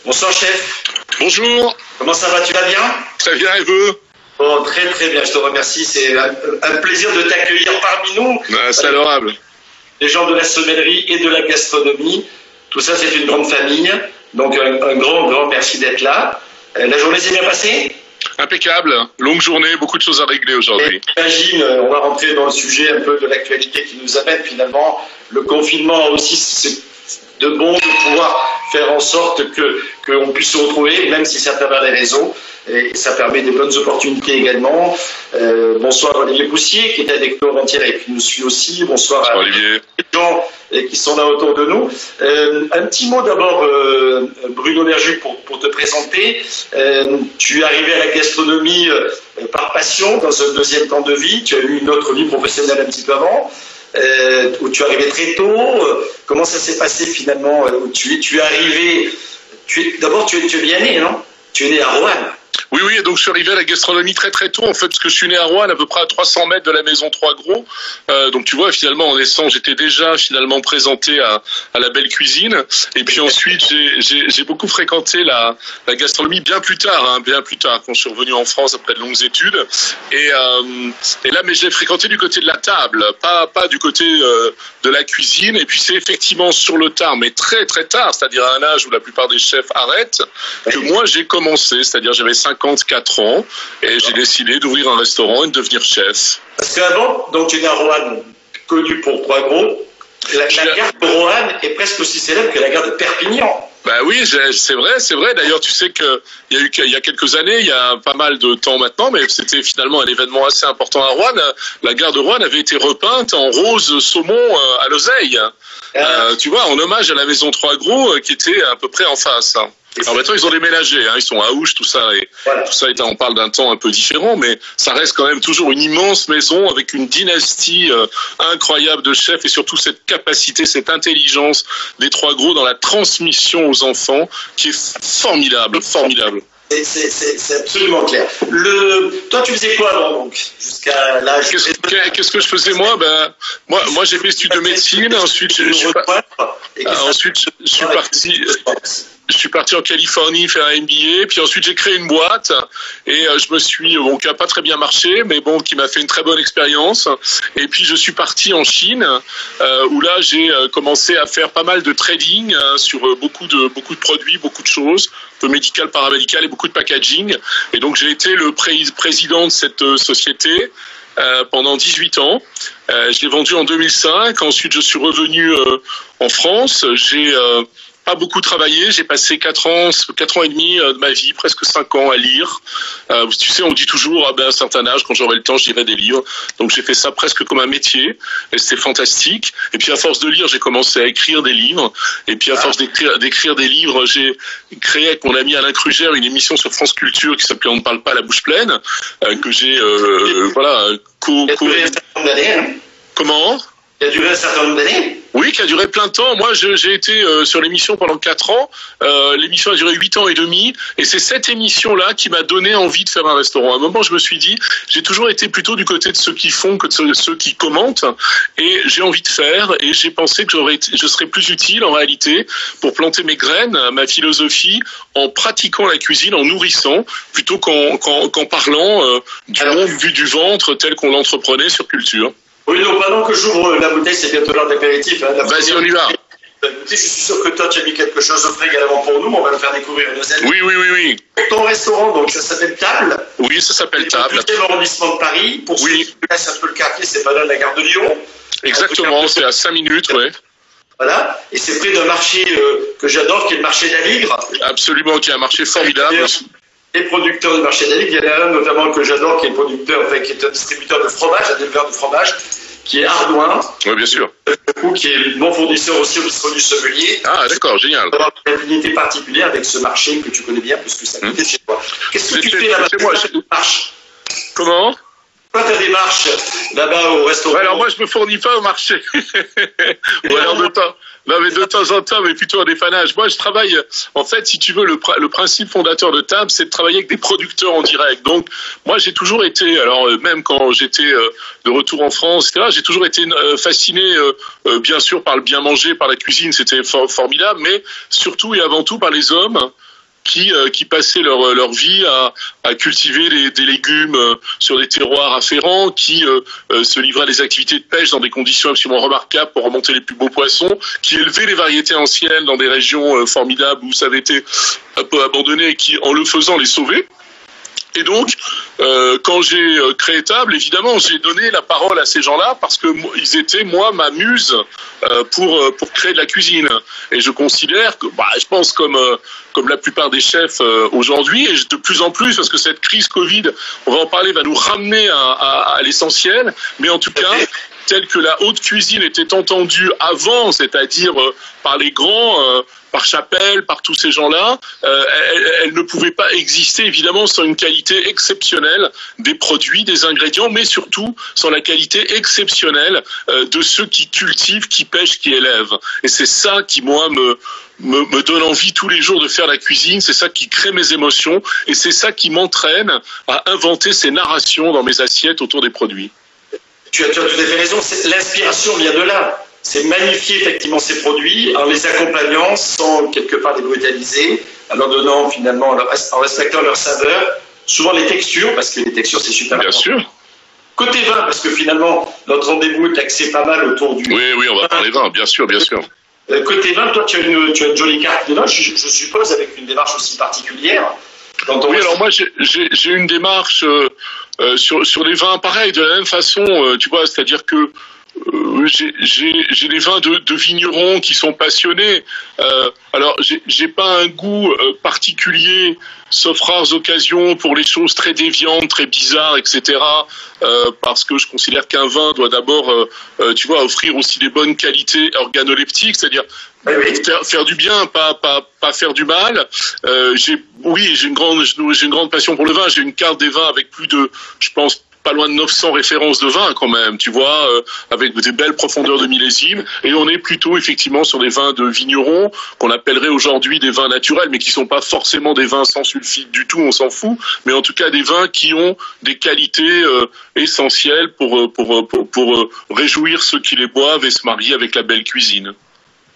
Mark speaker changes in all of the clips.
Speaker 1: Bonsoir chef.
Speaker 2: Bonjour.
Speaker 1: Comment ça va, tu vas bien?
Speaker 2: Très bien, et vous?
Speaker 1: Bon, très très bien, je te remercie. C'est un plaisir de t'accueillir parmi nous.
Speaker 2: C'est adorable.
Speaker 1: Les gens de la sommellerie et de la gastronomie. Tout ça, c'est une grande famille. Donc un grand merci d'être là. La journée s'est bien passée?
Speaker 2: Impeccable. Longue journée, beaucoup de choses à régler aujourd'hui.
Speaker 1: J'imagine, on va rentrer dans le sujet un peu de l'actualité qui nous amène finalement. Le confinement aussi, c'est de bon de pouvoir faire en sorte qu'on puisse se retrouver, même si c'est à travers les réseaux, et ça permet des bonnes opportunités également. Bonsoir Olivier Poussier, qui est avec nous avant-hier et qui nous suit aussi. Bonsoir à
Speaker 2: Olivier.
Speaker 1: Les gens qui sont là autour de nous. Un petit mot d'abord, Bruno Verjus, pour te présenter. Tu es arrivé à la gastronomie par passion, dans un deuxième temps de vie. Tu as eu une autre vie professionnelle un petit peu avant. Où tu es arrivé très tôt. Comment ça s'est passé finalement? Tu es arrivé. D'abord, tu es bien né, non? Tu es né à Roanne.
Speaker 2: Oui, donc je suis arrivé à la gastronomie très très tôt, en fait, parce que je suis né à Roanne, à peu près à 300 mètres de la maison Trois Gros. Donc tu vois, finalement, en naissant, j'étais déjà finalement présenté à la belle cuisine. Et puis ensuite, j'ai beaucoup fréquenté la gastronomie bien plus tard, quand je suis revenu en France après de longues études. Et là, mais j'ai fréquenté du côté de la table, pas du côté de la cuisine. Et puis c'est effectivement sur le tard, mais très très tard, c'est-à-dire à un âge où la plupart des chefs arrêtent, que moi j'ai commencé, c'est-à-dire j'avais 54 ans et j'ai décidé d'ouvrir un restaurant et de devenir chef.
Speaker 1: Parce qu'avant, donc tu es né à Roanne, connu pour Trois Gros. La gare de Roanne est presque aussi célèbre que la gare de Perpignan.
Speaker 2: Bah oui, c'est vrai. D'ailleurs, tu sais qu'il y a quelques années, il y a pas mal de temps maintenant, mais c'était finalement un événement assez important à Roanne. La gare de Roanne avait été repeinte en rose saumon à l'oseille. Tu vois, en hommage à la maison Trois Gros qui était à peu près en face. Alors maintenant ils ont déménagé, ils sont à Ouche, tout ça, et voilà. Tout ça, on parle d'un temps un peu différent, mais ça reste quand même toujours une immense maison avec une dynastie incroyable de chefs et surtout cette capacité, cette intelligence des Trois Gros dans la transmission aux enfants qui est formidable.
Speaker 1: C'est absolument clair. Toi, tu faisais quoi avant, donc, jusqu'à l'âge?
Speaker 2: Qu'est-ce que je faisais moi? Moi, j'ai fait études de médecine. Ensuite, je suis parti en Californie faire un MBA. Puis ensuite, j'ai créé une boîte et je me suis, qui a pas très bien marché, mais bon, qui m'a fait une très bonne expérience. Et puis, je suis parti en Chine, où là, j'ai commencé à faire pas mal de trading sur beaucoup de produits, beaucoup de choses, un peu médical, paramédical et beaucoup de packaging. Et donc, j'ai été le président de cette société pendant 18 ans. Je l'ai vendu en 2005. Ensuite, je suis revenu en France. J'ai pas beaucoup travaillé. J'ai passé 4 ans et demi de ma vie, presque 5 ans à lire. Tu sais, on dit toujours, à un certain âge, quand j'aurai le temps, je lirai des livres. Donc j'ai fait ça presque comme un métier. Et c'était fantastique. Et puis à force de lire, j'ai commencé à écrire des livres. Et puis à force d'écrire des livres, j'ai créé avec mon ami Alain Krugère une émission sur France Culture qui s'appelait On ne parle pas la bouche pleine, que j'ai Comment?
Speaker 1: Qui a duré un certain nombre d'années?
Speaker 2: Oui, qui a duré plein de temps. Moi, j'ai été sur l'émission pendant 4 ans. L'émission a duré 8 ans et demi. Et c'est cette émission-là qui m'a donné envie de faire un restaurant. À un moment, je me suis dit, j'ai toujours été plutôt du côté de ceux qui font que de ceux qui commentent. Et j'ai envie de faire. Et j'ai pensé que je serais plus utile, en réalité, pour planter mes graines, ma philosophie, en pratiquant la cuisine, en nourrissant, plutôt qu'en parlant du monde vu du ventre tel qu'on l'entreprenait sur Culture.
Speaker 1: Oui, donc maintenant que j'ouvre la bouteille, c'est bientôt l'heure d'apéritif.
Speaker 2: Vas-y, on y va.
Speaker 1: Je suis sûr que toi, tu as mis quelque chose au frais également pour nous, mais on va le faire découvrir à nos amis.
Speaker 2: Oui.
Speaker 1: Ton restaurant, donc, ça s'appelle Table.
Speaker 2: Oui, ça s'appelle Table.
Speaker 1: Le 8e arrondissement de Paris. Pour ceux qui connaissent un peu le quartier, c'est pas loin de la gare de Lyon.
Speaker 2: Exactement, c'est à 5 minutes, ouais.
Speaker 1: Voilà, et c'est près d'un marché que j'adore, qui est le marché d'Aligre.
Speaker 2: Absolument, qui est un marché formidable.
Speaker 1: Les producteurs du marché d'Aligre, il y en a un notamment que j'adore, qui est qui est un distributeur de fromage, un éleveur de fromage, qui est Ardouin.
Speaker 2: Oui, bien sûr.
Speaker 1: Qui est mon fournisseur aussi au bistrot du sommelier.
Speaker 2: Ah, d'accord, génial.
Speaker 1: Avoir une affinité particulière avec ce marché que tu connais bien, puisque ça coûtait chez toi. Qu'est-ce que tu fais là-bas?
Speaker 2: Comment?
Speaker 1: Quoi ta démarche là-bas au restaurant?
Speaker 2: Alors moi, je me fournis pas au marché. Ou alors de temps en temps, mais plutôt en dépannage. Moi, je travaille, en fait, si tu veux, le principe fondateur de Table, c'est de travailler avec des producteurs en direct. Donc, moi, j'ai toujours été, alors même quand j'étais de retour en France, etc., j'ai toujours été fasciné, bien sûr, par le bien manger, par la cuisine, c'était formidable, mais surtout et avant tout par les hommes. qui passaient leur vie à cultiver des légumes sur des terroirs afférents, qui se livraient à des activités de pêche dans des conditions absolument remarquables pour remonter les plus beaux poissons, qui élevaient les variétés anciennes dans des régions formidables où ça avait été un peu abandonné et qui, en le faisant, les sauvaient. Et donc, quand j'ai créé Table, évidemment, j'ai donné la parole à ces gens-là parce que ils étaient, moi, ma muse pour créer de la cuisine. Et je considère que, je pense comme la plupart des chefs aujourd'hui, et de plus en plus, parce que cette crise Covid, on va en parler, va nous ramener à l'essentiel. Mais en tout cas, telle que la haute cuisine était entendue avant, c'est-à-dire par les grands, par Chapelle, par tous ces gens-là, elle ne pouvait pas exister évidemment sans une qualité exceptionnelle des produits, des ingrédients, mais surtout sans la qualité exceptionnelle de ceux qui cultivent, qui pêchent, qui élèvent. Et c'est ça qui, moi, me donne envie tous les jours de faire la cuisine, c'est ça qui crée mes émotions, et c'est ça qui m'entraîne à inventer ces narrations dans mes assiettes autour des produits.
Speaker 1: Tu as tout à fait raison, l'inspiration vient de là. C'est magnifier effectivement ces produits en les accompagnant sans quelque part les brutaliser, en leur donnant finalement, en respectant leur saveur, souvent les textures, parce que les textures c'est super important.
Speaker 2: Bien sûr.
Speaker 1: Côté vin, parce que finalement notre rendez-vous est axé pas mal autour du...
Speaker 2: Oui, on va parler vin, bien sûr.
Speaker 1: Côté vin, toi tu as une jolie carte de vin, je suppose, avec une démarche aussi particulière.
Speaker 2: Oui, alors moi j'ai une démarche sur les vins pareil, de la même façon, tu vois, c'est-à-dire que j'ai des vins de vignerons qui sont passionnés. Alors j'ai pas un goût particulier, sauf rares occasions, pour les choses très déviantes, très bizarres, etc. Parce que je considère qu'un vin doit d'abord, tu vois, offrir aussi des bonnes qualités organoleptiques, c'est-à-dire faire du bien, pas faire du mal. J'ai une grande passion pour le vin. J'ai une carte des vins avec plus de, je pense, pas loin de 900 références de vin quand même, tu vois, avec des belles profondeurs de millésime. Et on est plutôt effectivement sur des vins de vignerons qu'on appellerait aujourd'hui des vins naturels, mais qui sont pas forcément des vins sans sulfite du tout, on s'en fout. Mais en tout cas des vins qui ont des qualités essentielles pour réjouir ceux qui les boivent et se marier avec la belle cuisine.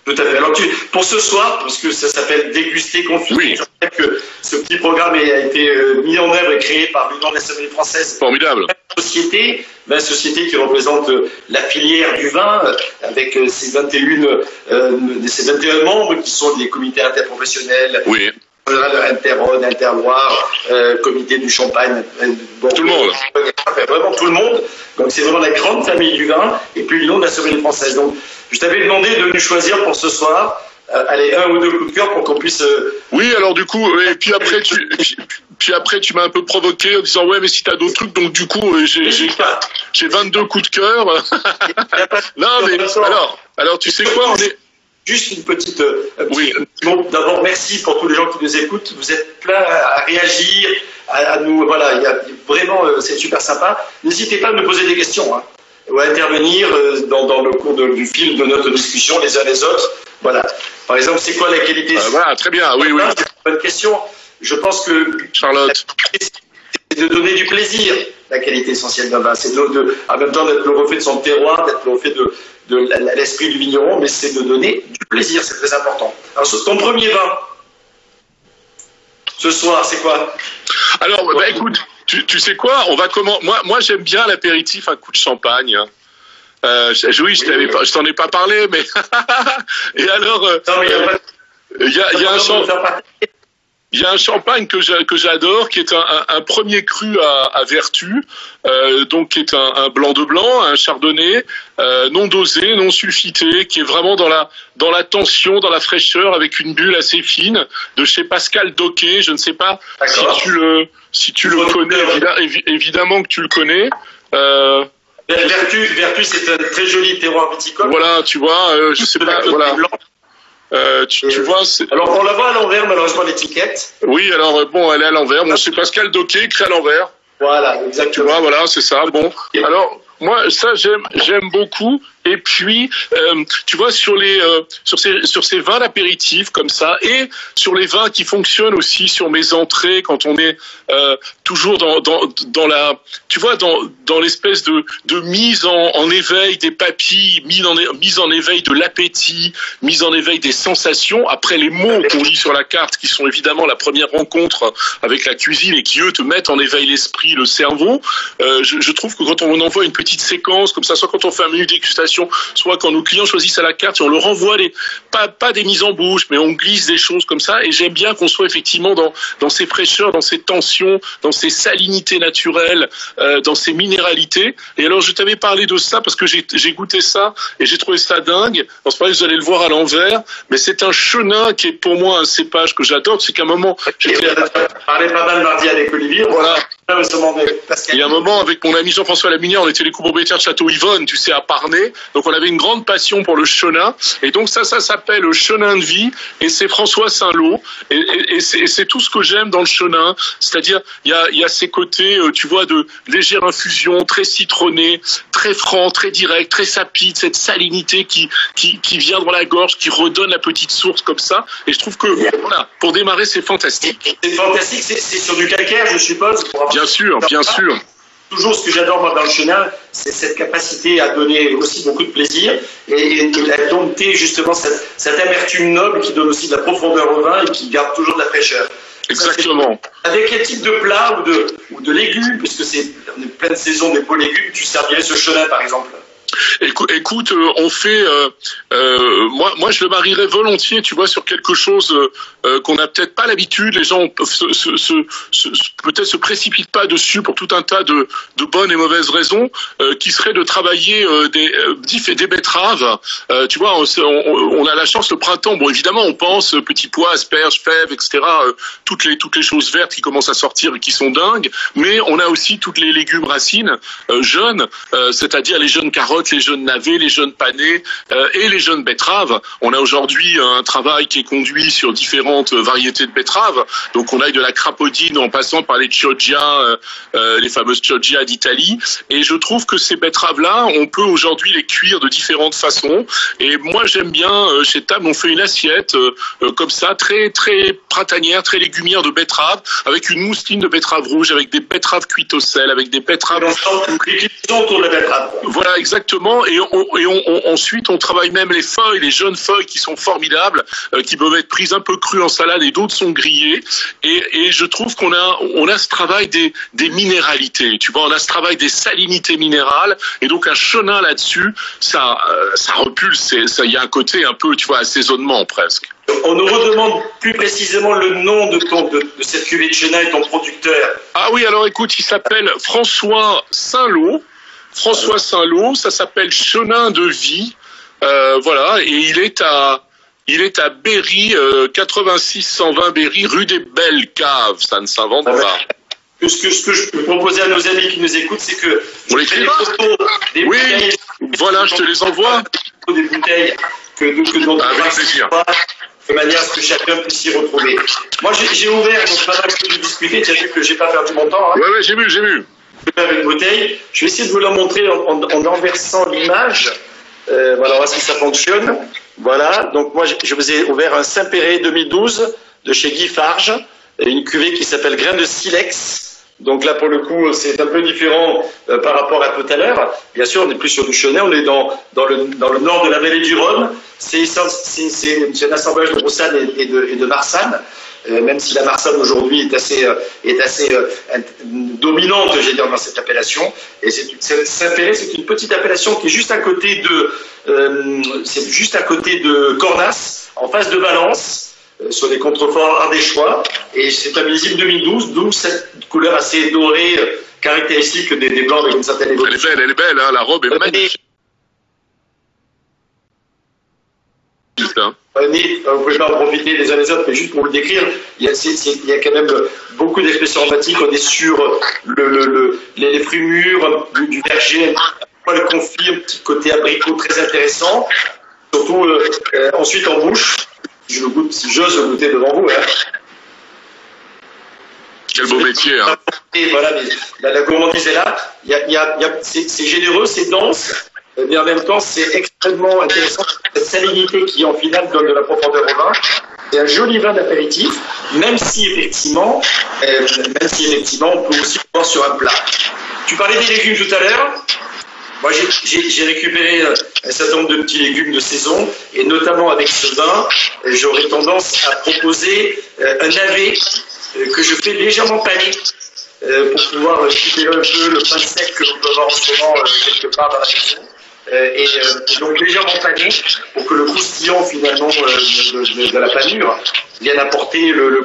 Speaker 1: Tout à fait. Alors pour ce soir, parce que ça s'appelle Déguster Confit,
Speaker 2: oui.
Speaker 1: Je rappelle que ce petit programme a été mis en œuvre et créé par l'Union de la Sommelier française.
Speaker 2: Formidable.
Speaker 1: La société qui représente la filière du vin, avec ses 21 membres qui sont des comités interprofessionnels.
Speaker 2: Oui.
Speaker 1: Inter-Rhône, Inter-Loire, comité du Champagne,
Speaker 2: tout le monde.
Speaker 1: Vraiment tout le monde. Donc c'est vraiment la grande famille du vin, et puis l'Union de la Sommelier française. Donc je t'avais demandé de nous choisir pour ce soir, allez, un ou deux coups de cœur pour qu'on puisse...
Speaker 2: Oui, alors du coup, et puis après tu m'as un peu provoqué en disant ouais mais si t'as d'autres trucs, donc du coup j'ai 22 coups de cœur. Non mais alors tu sais quoi, on est...
Speaker 1: Juste une petite... oui. Bon, d'abord, merci pour tous les gens qui nous écoutent. Vous êtes plein à réagir, à nous... Voilà, vraiment, c'est super sympa. N'hésitez pas à nous poser des questions, hein, ou à intervenir dans le cours du fil de notre discussion, les uns les autres. Voilà. Par exemple, c'est quoi la qualité...
Speaker 2: Voilà, très bien, oui.
Speaker 1: C'est une bonne question. Je pense que...
Speaker 2: Charlotte.
Speaker 1: C'est de donner du plaisir, la qualité essentielle d'un vin. C'est en même temps d'être le reflet de son terroir, d'être le reflet de l'esprit du vigneron, mais c'est de donner du plaisir, c'est très important. Alors, ton premier vin, ce soir, c'est quoi?
Speaker 2: Alors, écoute, tu sais quoi, on va moi j'aime bien l'apéritif, un coup de champagne. Oui, je t'en ai pas parlé, mais... Et alors, il y a un champagne... Il y a un champagne que j'adore, qui est un premier cru à vertu, donc qui est un blanc de blanc, un chardonnay, non dosé, non sulfité, qui est vraiment dans la tension, dans la fraîcheur, avec une bulle assez fine, de chez Pascal Doquet. Je ne sais pas si tu le connais, évidemment que tu le connais.
Speaker 1: Vertu, c'est un très joli terroir viticole.
Speaker 2: Voilà, tu vois, je sais pas, voilà. Tu vois,
Speaker 1: alors on la voit à l'envers, malheureusement, l'étiquette.
Speaker 2: Oui, alors elle est à l'envers. Bon, c'est Pascal Doquet, écrit à l'envers.
Speaker 1: Voilà, exactement.
Speaker 2: Tu vois, voilà, c'est ça. Bon, alors moi ça j'aime beaucoup. Et puis, tu vois, sur ces vins d'apéritif comme ça, et sur les vins qui fonctionnent aussi sur mes entrées, quand on est toujours dans la, tu vois, dans l'espèce de mise en éveil des papilles, mise en éveil de l'appétit, mise en éveil des sensations, après les mots qu'on lit sur la carte, qui sont évidemment la première rencontre avec la cuisine et qui, eux, te mettent en éveil l'esprit, le cerveau. Je trouve que quand on envoie une petite séquence comme ça, soit quand on fait un menu dégustation, soit quand nos clients choisissent à la carte et on leur envoie pas des mises en bouche, mais on glisse des choses comme ça, et j'aime bien qu'on soit effectivement dans ces fraîcheurs, dans ces tensions, dans ces salinités naturelles, dans ces minéralités. Et alors, je t'avais parlé de ça parce que j'ai goûté ça et j'ai trouvé ça dingue. En ce moment, vous allez le voir à l'envers, mais c'est un chenin qui est pour moi un cépage que j'adore. C'est qu'à un moment,
Speaker 1: on parlait pas mal mardi avec Olivier.
Speaker 2: Voilà. Il y a un moment, avec mon ami Jean-François Laminière, on était les copropriétaires de Château Yvonne, tu sais, à Parnay. Donc, on avait une grande passion pour le chenin. Et donc, ça s'appelle le chenin de vie. Et c'est François Saint-Lô. Et c'est tout ce que j'aime dans le chenin. C'est-à-dire, il y a ces côtés, tu vois, de légère infusion, très citronné, très franc, très direct, très sapide, cette salinité qui vient dans la gorge, qui redonne la petite source comme ça. Et je trouve que, voilà, pour démarrer, c'est fantastique.
Speaker 1: C'est fantastique. C'est sur du calcaire, je suppose.
Speaker 2: Bien sûr, bien sûr.
Speaker 1: Toujours, ce que j'adore moi dans le chenin, c'est cette capacité à donner aussi beaucoup de plaisir et à dompter justement cette amertume noble qui donne aussi de la profondeur au vin et qui garde toujours de la fraîcheur.
Speaker 2: Exactement.
Speaker 1: Avec quel type de plat ou de légumes, puisque on est pleine saison des beaux légumes, tu servirais ce chenin par exemple?
Speaker 2: Écoute, on fait. Moi, je le marierais volontiers, tu vois, sur quelque chose qu'on n'a peut-être pas l'habitude. Les gens peut-être se précipitent pas dessus pour tout un tas de bonnes et mauvaises raisons, qui serait de travailler des betteraves. Tu vois, on a la chance le printemps. Bon, évidemment, on pense petits pois, asperges, fèves, etc. Toutes les choses vertes qui commencent à sortir et qui sont dingues. Mais on a aussi toutes les légumes racines jeunes, c'est-à-dire les jeunes carottes, les jeunes navets, les jeunes panais et les jeunes betteraves. On a aujourd'hui un travail qui est conduit sur différentes variétés de betteraves. Donc on a de la crapaudine en passant par les chioggia, les fameuses chioggia d'Italie. Et je trouve que ces betteraves-là, on peut aujourd'hui les cuire de différentes façons. Et moi j'aime bien, chez Table, on fait une assiette comme ça, très très printanière, très légumière de betteraves, avec une mousseline de betterave rouge, avec des betteraves cuites au sel, avec des betteraves...
Speaker 1: autour de la betterave.
Speaker 2: Voilà, exactement. Et ensuite, on travaille même les feuilles, les jeunes feuilles qui sont formidables, qui peuvent être prises un peu crues en salade et d'autres sont grillées. Et je trouve qu'on a ce travail des minéralités. Tu vois, on a ce travail des salinités minérales. Et donc, un chenin là-dessus, ça repulse. Il y a un côté un peu, tu vois, assaisonnement presque.
Speaker 1: On nous redemande plus précisément le nom de cette cuvée de chenin et ton producteur.
Speaker 2: Ah oui, alors écoute, il s'appelle François Saint-Lô. François Saint-Lô, ça s'appelle Chenin de vie, voilà, et il est à Berry, 86 120 Berry, rue des Belles Caves, ça ne s'invente pas.
Speaker 1: Ce que je peux proposer à nos amis qui nous écoutent, c'est que
Speaker 2: on les photos des bouteilles, voilà, je te les envoie.
Speaker 1: Des bouteilles dont
Speaker 2: avec plaisir.
Speaker 1: De manière à ce que chacun puisse s'y retrouver. Moi, j'ai ouvert, donc pendant que je discutais, tu as vu que j'ai pas perdu mon temps. Hein.
Speaker 2: Ouais, j'ai vu.
Speaker 1: Avec une bouteille. Je vais essayer de vous la montrer en renversant l'image. Voilà, on va voir si ça fonctionne. Voilà, donc moi je vous ai ouvert un Saint-Péret 2012 de chez Guy Farge, une cuvée qui s'appelle Grain de Silex. Donc là, pour le coup, c'est un peu différent par rapport à tout à l'heure. Bien sûr, on n'est plus sur du Chenin, on est dans le nord de la vallée du Rhône. C'est un assemblage de Roussanne et de Marsanne. Même si la Marsanne aujourd'hui est assez dominante, j'ai dire, dans cette appellation. Et Saint-Péret, c'est une petite appellation qui est juste à côté de Cornas, en face de Valence, sur les contreforts ardéchois. Et c'est un millésime 2012, d'où cette couleur assez dorée, caractéristique des blancs avec une certaine évolution.
Speaker 2: Elle est belle, hein, la robe est magnifique.
Speaker 1: Vous pouvez pas en profiter les uns les autres, mais juste pour vous le décrire, il y a quand même beaucoup d'expressions aromatiques. On est sur les fruits mûrs du verger, le confit, un petit côté abricot très intéressant. Surtout ensuite en bouche, si j'ose le goûter devant vous. Hein.
Speaker 2: Quel beau métier. Hein.
Speaker 1: Et voilà, la gourmandise est là. C'est généreux, c'est dense. mais en même temps, c'est extrêmement intéressant. Cette salinité qui, en finale, donne de la profondeur au vin. C'est un joli vin d'apéritif, même si effectivement, on peut aussi le voir sur un plat. Tu parlais des légumes tout à l'heure. Moi, j'ai récupéré un certain nombre de petits légumes de saison, et notamment avec ce vin, j'aurais tendance à proposer un navet que je fais légèrement paner pour pouvoir récupérer un peu le pain sec que l'on peut avoir en ce moment quelque part dans la maison. Et donc légèrement pané pour que le croustillant finalement de la panure vienne apporter le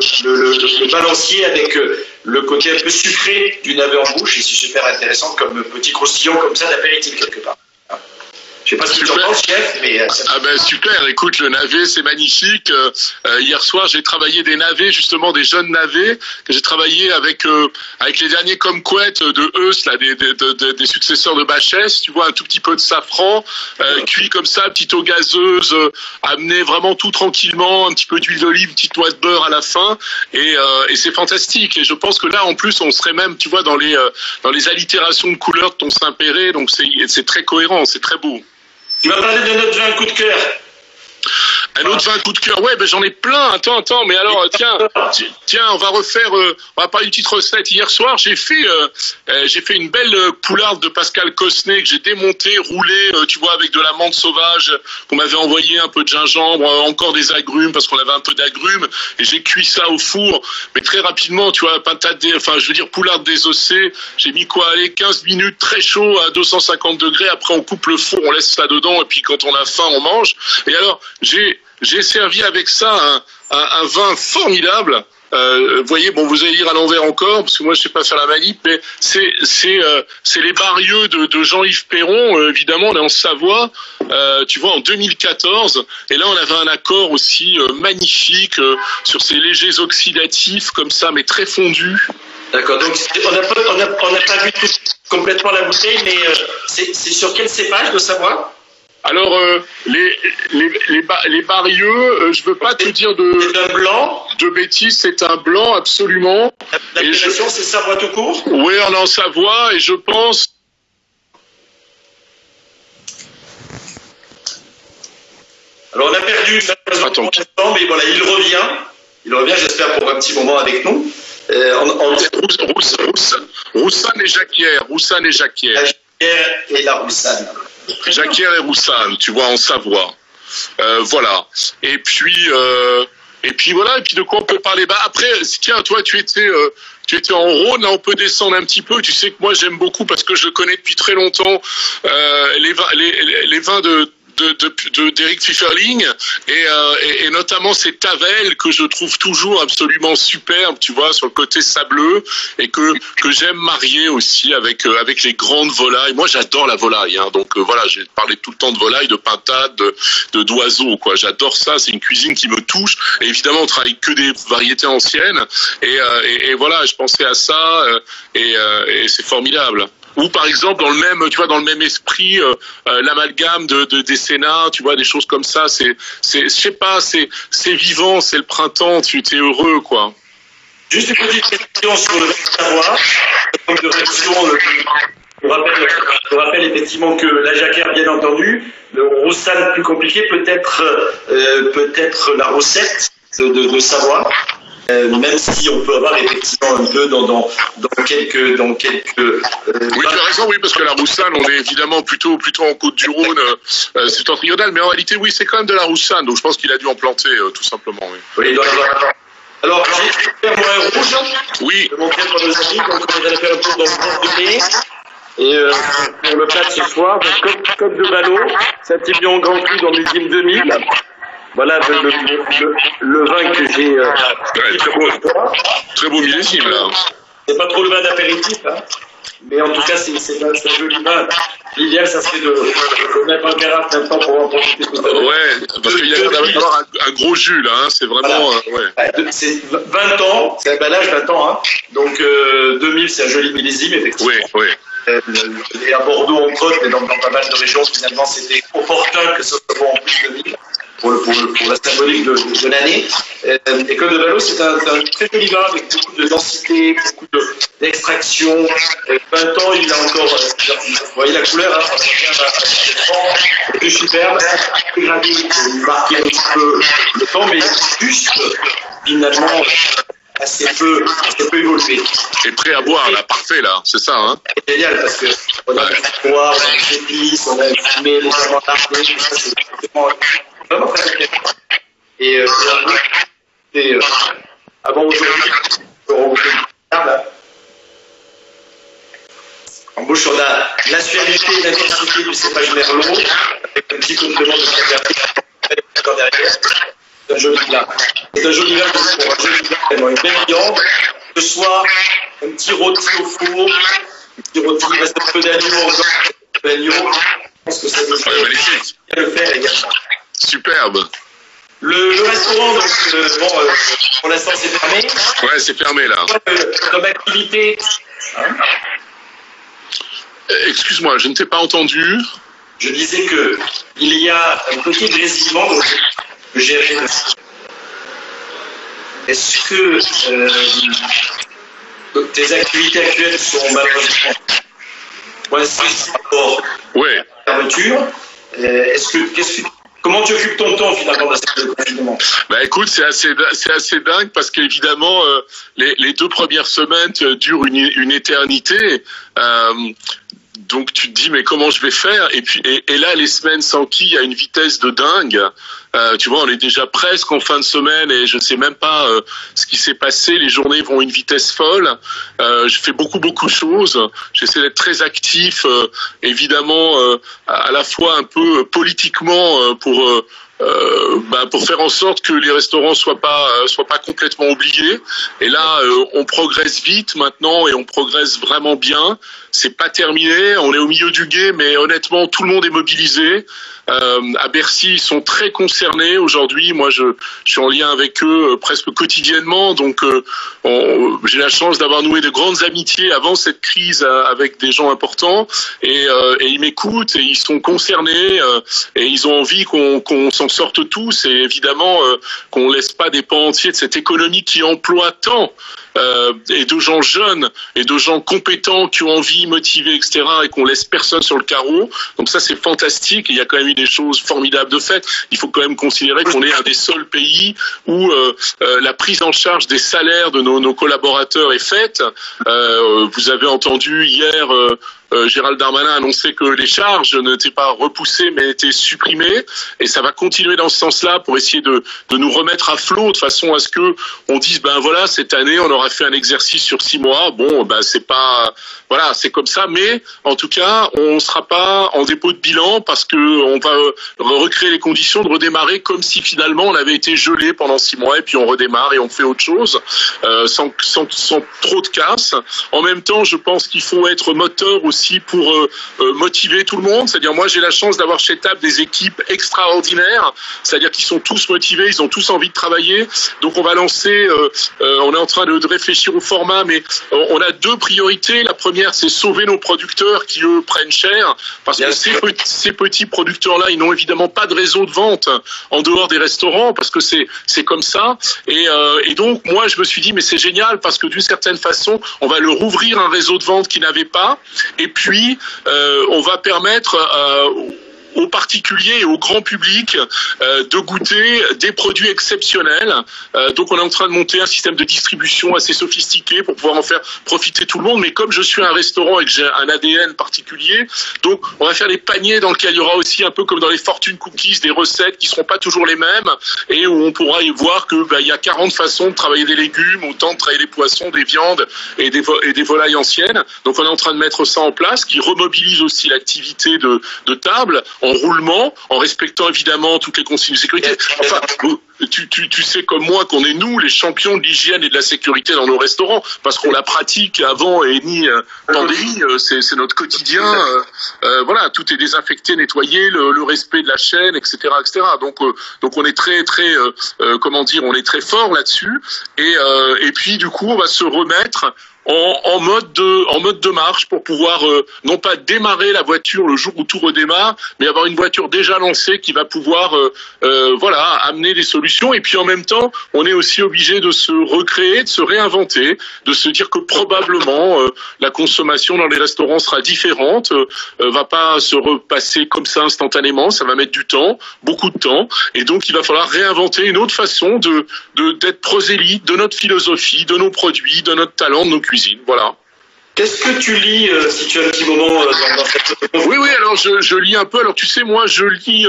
Speaker 1: balancier avec le côté un peu sucré du navet en bouche, et c'est super intéressant comme petit croustillant comme ça d'apéritif quelque part. Je sais pas ce que tu en penses, chef, mais...
Speaker 2: Ah ben super, écoute, le navet, c'est magnifique. Hier soir, j'ai travaillé des navets, justement des jeunes navets, que j'ai travaillé avec les derniers kumquats de Eus, là, des successeurs de Bachès, tu vois, un tout petit peu de safran, cuit comme ça, petite eau gazeuse, amené vraiment tout tranquillement, un petit peu d'huile d'olive, petite noix de beurre à la fin, et c'est fantastique. Et je pense que là, en plus, on serait même, tu vois, dans les allitérations de couleurs de ton Saint-Péret, donc c'est très cohérent, c'est très beau.
Speaker 1: Tu m'as parlé de notre vin coup de cœur.
Speaker 2: Un autre vin coup de cœur, ouais, ben j'en ai plein. Attends, mais alors tiens, on va parler d'une petite recette. Hier soir, j'ai fait une belle poularde de Pascal Cosnet que j'ai démontée, roulée, tu vois, avec de la menthe sauvage qu'on m'avait envoyé, un peu de gingembre, encore des agrumes parce qu'on avait un peu d'agrumes, et j'ai cuit ça au four, mais très rapidement, tu vois, poularde désossée. J'ai mis 15 minutes très chaud à 250 degrés. Après, on coupe le four, on laisse ça dedans, et puis quand on a faim, on mange. Et alors, j'ai servi avec ça un vin formidable. Vous voyez, bon, vous allez lire à l'envers encore, parce que moi je sais pas faire la manip, mais c'est les Barieux de Jean-Yves Perron, évidemment, on est en Savoie, tu vois, en 2014, et là on avait un accord aussi magnifique sur ces légers oxydatifs comme ça, mais très fondus.
Speaker 1: D'accord, donc on n'a pas vu complètement la bouteille, mais c'est sur quel cépage de Savoie?
Speaker 2: Alors, les Barieux, je veux pas te dire
Speaker 1: c'est un blanc
Speaker 2: de bêtises, c'est un blanc, absolument.
Speaker 1: L'appellation, c'est Savoie tout court?
Speaker 2: Oui, on est en Savoie, et je pense...
Speaker 1: Alors, on a perdu mais voilà, il revient, j'espère, pour un petit moment avec nous.
Speaker 2: Roussanne et Jacquière.
Speaker 1: La Jacquière et la Roussanne.
Speaker 2: Jacquière et Roussanne, tu vois, en Savoie. Voilà. Et puis voilà. Et puis de quoi on peut parler? Bah après, tiens, toi, tu étais en Rhône. Là, on peut descendre un petit peu. Tu sais que moi, j'aime beaucoup parce que je le connais depuis très longtemps. Les vins d'Éric Pfifferling et notamment ces Tavel que je trouve toujours absolument superbes, tu vois, sur le côté sableux, et que j'aime marier aussi avec les grandes volailles. Moi, j'adore la volaille, hein, donc voilà, j'ai parlé tout le temps de volaille, de pintade, d'oiseaux, quoi. J'adore ça, c'est une cuisine qui me touche. Et évidemment, on travaille que des variétés anciennes, et voilà, je pensais à ça, et c'est formidable. Ou par exemple dans le même esprit, l'amalgame des Sénats, tu vois, des choses comme ça, je sais pas, c'est vivant, c'est le printemps, tu es heureux, quoi.
Speaker 1: Juste une petite question sur le savoir, comme de réaction. Je rappelle effectivement que la Jacquière, bien entendu, le Roussanne plus compliqué, peut-être la Roussette de Savoie. Même si on peut avoir effectivement un peu dans quelques
Speaker 2: oui, tu as raison, oui, parce que la Roussanne, on est évidemment plutôt en Côte-du-Rhône, c'est septentrional, mais en réalité, oui, c'est quand même de la Roussanne, donc je pense qu'il a dû en planter, tout simplement. Oui,
Speaker 1: il doit y avoir. Alors, j'ai fait moi un rouge.
Speaker 2: Oui.
Speaker 1: Je vais montrer pour nos amis, donc on va faire un tour dans le bord de mai. Et pour le plat de ce soir, donc Côte de Vallon, Saint-Émilion Grand Cru dans l'usine 2000. Voilà le vin que j'ai.
Speaker 2: Très beau millésime, là.
Speaker 1: C'est pas trop le vin d'apéritif, hein. Mais en tout cas, c'est un joli vin. L'idéal, ça serait de mettre en carafe maintenant pour en profiter tout à l'heure.
Speaker 2: Ouais, parce qu'il y a d'avoir un gros jus, là, hein. C'est vraiment.
Speaker 1: Voilà. Ouais. C'est 20 ans, c'est un emballage 20 ans, hein. Donc 2000, c'est un joli millésime, effectivement.
Speaker 2: Oui.
Speaker 1: Et à Bordeaux, on trotte, mais dans pas mal de régions, finalement, c'était opportun que ce soit bon en plus de 2000. pour la symbolique de l'année. École de Valo, c'est un très joli vin avec beaucoup de densité, beaucoup d'extraction. 20 ans, il a encore, vous voyez la couleur, hein, ça revient à plus superbe, dégradé, il marquait un petit peu le temps, mais juste, finalement, assez peu évolué.
Speaker 2: Et prêt à boire, là, parfait, là, c'est ça, hein?
Speaker 1: C'est génial, parce qu'on a du noir, on a des épices, on a une fumée légèrement larguée, tout ça, c'est vraiment très intéressant. Et avant aujourd'hui, on en bouche, on a la suavité et l'intensité du cépage Merlot, avec un petit complément de Cabernet derrière. C'est un joli vin. C'est un joli vin pour un joli vin, une belle viande, que ce soit un petit rôti au four, un petit rôti, il reste un peu d'agneau encore, je pense que ça nous fait bien le faire également.
Speaker 2: Superbe.
Speaker 1: Le restaurant, donc, pour l'instant, c'est fermé.
Speaker 2: Ouais, c'est fermé, là.
Speaker 1: Comme activité. Hein,
Speaker 2: excuse-moi, je ne t'ai pas entendu.
Speaker 1: je disais qu'il y a un petit grésillement de gérer. Est-ce que tes activités actuelles sont malheureusement coincées par rapport à la fermeture? Comment tu occupes ton temps finalement dans ce confinement?
Speaker 2: Bah écoute, c'est assez dingue parce qu'évidemment les 2 premières semaines durent une éternité. Donc tu te dis mais comment je vais faire? Et là les semaines s'enquillent à une vitesse de dingue. Tu vois, on est déjà presque en fin de semaine et je ne sais même pas ce qui s'est passé. Les journées vont à une vitesse folle. Je fais beaucoup de choses. J'essaie d'être très actif, évidemment, à la fois un peu politiquement pour faire en sorte que les restaurants soient pas complètement oubliés. Et là, on progresse vite maintenant et on progresse vraiment bien. C'est pas terminé, on est au milieu du gué, mais honnêtement, tout le monde est mobilisé. À Bercy, ils sont très concernés aujourd'hui. Moi, je suis en lien avec eux presque quotidiennement, donc j'ai la chance d'avoir noué de grandes amitiés avant cette crise avec des gens importants, et ils m'écoutent et ils sont concernés et ils ont envie qu'on s'en sorte tous, et évidemment qu'on laisse pas des pans entiers de cette économie qui emploie tant. Et de gens jeunes et de gens compétents qui ont envie, motivés, etc., et qu'on laisse personne sur le carreau. Donc ça, c'est fantastique. Il y a quand même eu des choses formidables de fait. Il faut quand même considérer qu'on est un des seuls pays où la prise en charge des salaires de nos collaborateurs est faite. Vous avez entendu hier Gérald Darmanin annonçait que les charges n'étaient pas repoussées mais étaient supprimées, et ça va continuer dans ce sens-là pour essayer de nous remettre à flot de façon à ce que on dise ben voilà, cette année on aura fait un exercice sur 6 mois, bon ben c'est pas, voilà, c'est comme ça, mais en tout cas on sera pas en dépôt de bilan parce que on va recréer les conditions de redémarrer comme si finalement on avait été gelé pendant 6 mois et puis on redémarre et on fait autre chose sans trop de casse. En même temps, je pense qu'il faut être moteur aussi pour motiver tout le monde. C'est-à-dire, moi j'ai la chance d'avoir chez TAB des équipes extraordinaires, c'est-à-dire qu'ils sont tous motivés, ils ont tous envie de travailler. Donc on va lancer, on est en train de réfléchir au format, mais on a 2 priorités. La première, c'est sauver nos producteurs qui eux prennent cher, parce que ces petits producteurs-là, ils n'ont évidemment pas de réseau de vente en dehors des restaurants, parce que c'est comme ça. Et donc moi je me suis dit mais c'est génial, parce que d'une certaine façon on va leur ouvrir un réseau de vente qu'ils n'avaient pas, et puis on va permettre aux particuliers et au grand public de goûter des produits exceptionnels. Donc on est en train de monter un système de distribution assez sophistiqué pour pouvoir en faire profiter tout le monde. Mais comme je suis un restaurant et que j'ai un ADN particulier, donc on va faire des paniers dans lesquels il y aura aussi, un peu comme dans les Fortune Cookies, des recettes qui seront pas toujours les mêmes, et où on pourra y voir que il y a 40 façons de travailler des légumes, autant de travailler des poissons, des viandes et des volailles anciennes. Donc on est en train de mettre ça en place, qui remobilise aussi l'activité de table en roulement, en respectant évidemment toutes les consignes de sécurité. Enfin, tu sais comme moi qu'on est nous les champions de l'hygiène et de la sécurité dans nos restaurants, parce qu'on la pratique avant et ni pandémie, c'est notre quotidien. Voilà, tout est désinfecté, nettoyé, le respect de la chaîne, etc., etc. Donc on est très on est très fort là-dessus. Et puis du coup, on va se remettre. en mode de marche pour pouvoir non pas démarrer la voiture le jour où tout redémarre, mais avoir une voiture déjà lancée qui va pouvoir amener des solutions. Et puis en même temps, on est aussi obligé de se recréer, de se réinventer, de se dire que probablement la consommation dans les restaurants sera différente, va pas se repasser comme ça instantanément, ça va mettre du temps, beaucoup de temps, et donc il va falloir réinventer une autre façon d'être prosélyte de notre philosophie, de nos produits, de notre talent, de nos cuisines. Voilà.
Speaker 1: Qu'est-ce que tu lis, si tu as un petit moment dans cette...
Speaker 2: Oui, alors je lis un peu. Alors tu sais, moi je lis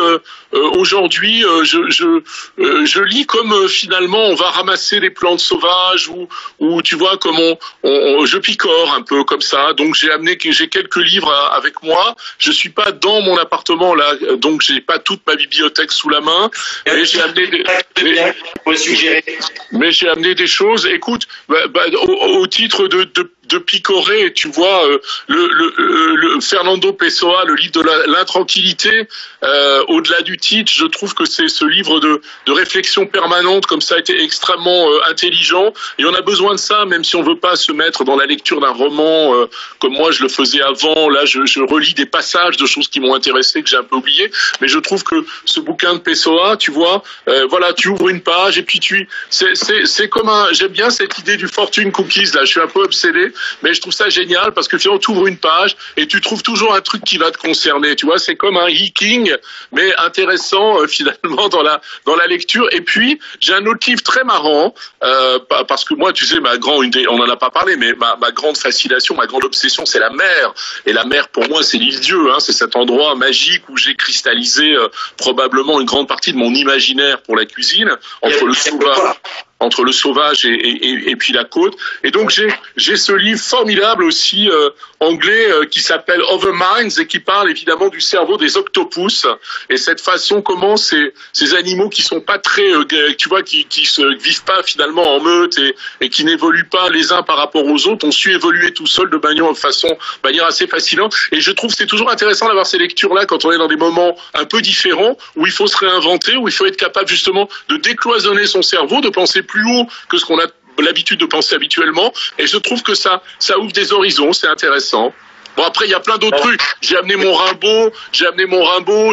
Speaker 2: aujourd'hui, je lis comme finalement on va ramasser des plantes sauvages ou tu vois comme je picore un peu comme ça. Donc j'ai quelques livres avec moi. Je suis pas dans mon appartement là, donc j'ai pas toute ma bibliothèque sous la main. Mais j'ai amené des choses. Écoute, au titre de picorer, tu vois, le Fernando Pessoa, le livre de l'intranquillité, au-delà du titre, je trouve que c'est ce livre de réflexion permanente, comme ça a été extrêmement intelligent, et on a besoin de ça, même si on veut pas se mettre dans la lecture d'un roman, comme moi je le faisais avant. Là je relis des passages de choses qui m'ont intéressé, que j'ai un peu oublié, mais je trouve que ce bouquin de Pessoa, tu vois, tu ouvres une page, et puis c'est comme j'aime bien cette idée du fortune cookies, là, je suis un peu obsédé, mais je trouve ça génial parce que finalement tu ouvres une page et tu trouves toujours un truc qui va te concerner, tu vois, c'est comme un hiking mais intéressant finalement dans la lecture. Et puis j'ai un autre livre très marrant parce que moi tu sais on en a pas parlé, mais ma grande fascination, ma grande obsession, c'est la mer. Et la mer pour moi c'est l'île Dieu, c'est cet endroit magique où j'ai cristallisé probablement une grande partie de mon imaginaire pour la cuisine entre le sauvage et puis la côte. Et donc j'ai ce livre formidable aussi anglais qui s'appelle Overminds et qui parle évidemment du cerveau des octopus et cette façon comment ces animaux qui sont pas très tu vois qui se vivent pas finalement en meute et qui n'évoluent pas les uns par rapport aux autres ont su évoluer tout seuls de manière assez fascinante. Et je trouve que c'est toujours intéressant d'avoir ces lectures là quand on est dans des moments un peu différents où il faut se réinventer, où il faut être capable justement de décloisonner son cerveau, de penser plus haut que ce qu'on a l'habitude de penser habituellement, et je trouve que ça ouvre des horizons, c'est intéressant. Bon, après il y a plein d'autres trucs. J'ai amené mon Rimbaud,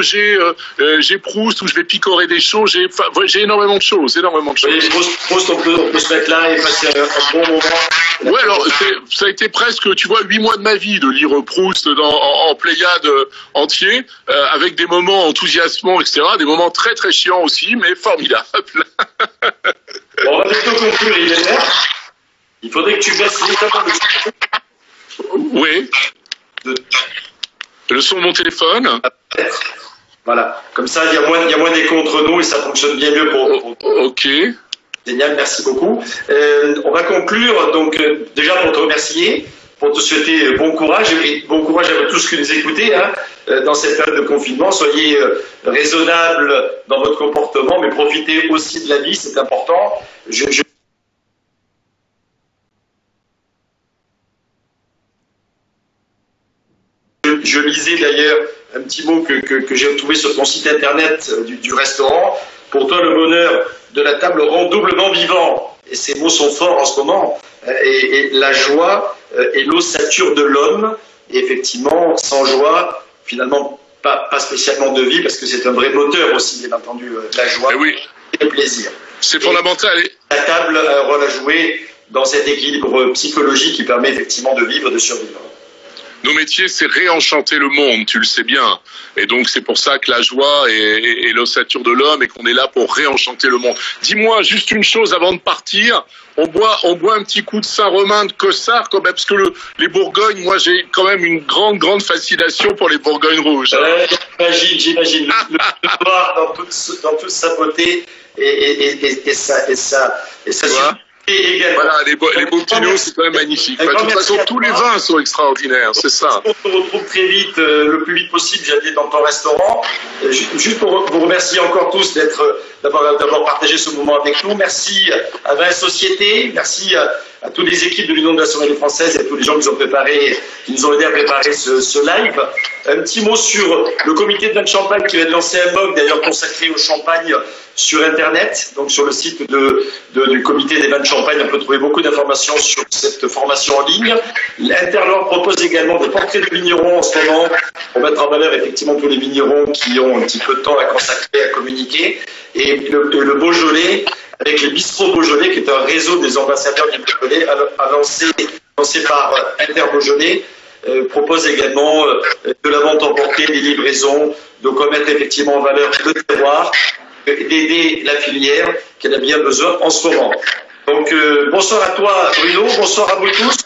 Speaker 2: j'ai Proust où je vais picorer des choses, j'ai énormément de choses.
Speaker 1: Oui, Proust, on peut se mettre là et passer un bon moment.
Speaker 2: Ouais, alors ça a été presque, tu vois, 8 mois de ma vie de lire Proust en pléiade entier, avec des moments enthousiasmants, etc., des moments très très chiants aussi, mais formidables.
Speaker 1: Bon, on va bientôt conclure, il faudrait que tu baisses légèrement le son.
Speaker 2: Oui. Le son de mon téléphone.
Speaker 1: Voilà. Comme ça, il y a moins d'écho entre nous et ça fonctionne bien mieux pour...
Speaker 2: Ok.
Speaker 1: Génial, merci beaucoup. On va conclure, donc, déjà pour te remercier, pour te souhaiter bon courage et bon courage à vous tous qui nous écoutez, dans cette période de confinement. Soyez raisonnables dans votre comportement, mais profitez aussi de la vie, c'est important. Je lisais d'ailleurs un petit mot que j'ai trouvé sur ton site internet du restaurant. Pour toi, le bonheur de la table rend doublement vivant. Et ces mots sont forts en ce moment. Et la joie est l'ossature de l'homme. Et effectivement, sans joie, finalement, pas spécialement de vie, parce que c'est un vrai moteur aussi, bien entendu, la joie et le plaisir.
Speaker 2: C'est fondamental.
Speaker 1: La table a un rôle à jouer dans cet équilibre psychologique qui permet effectivement de vivre, de survivre.
Speaker 2: Nos métiers, c'est réenchanter le monde, tu le sais bien. Et donc, c'est pour ça que la joie est l'ossature de l'homme et qu'on est là pour réenchanter le monde. Dis-moi juste une chose avant de partir. On boit un petit coup de Saint-Romain de Cossard, quand même, parce que les Bourgognes, moi, j'ai quand même une grande fascination pour les Bourgognes rouges.
Speaker 1: J'imagine. Le boire dans toute sa beauté et sa
Speaker 2: voilà, les Bottineaux, c'est quand même magnifique. De toute façon, tous les vins sont extraordinaires, c'est ça.
Speaker 1: On se retrouve très vite, le plus vite possible, j'allais dans ton restaurant. Juste pour vous remercier encore tous d'avoir partagé ce moment avec nous. Merci à Vin Société, merci à à toutes les équipes de l'Union nationale française et à tous les gens qui nous ont aidés à préparer ce live. Un petit mot sur le comité de vin de Champagne qui vient de lancer un blog d'ailleurs consacré au champagne sur Internet. Donc sur le site du comité des vins de Champagne, on peut trouver beaucoup d'informations sur cette formation en ligne. L'Interlord propose également des portraits de vignerons en ce moment pour mettre en valeur effectivement tous les vignerons qui ont un petit peu de temps à consacrer, à communiquer. Et le Beaujolais, avec les bistrots Beaujolais, qui est un réseau des ambassadeurs du Beaujolais, lancé par Inter-Beaujolais, propose également de la vente emportée, des livraisons, de remettre effectivement en valeur le terroir, d'aider la filière qu'elle a bien besoin en ce moment. Donc bonsoir à toi Bruno, bonsoir à vous tous.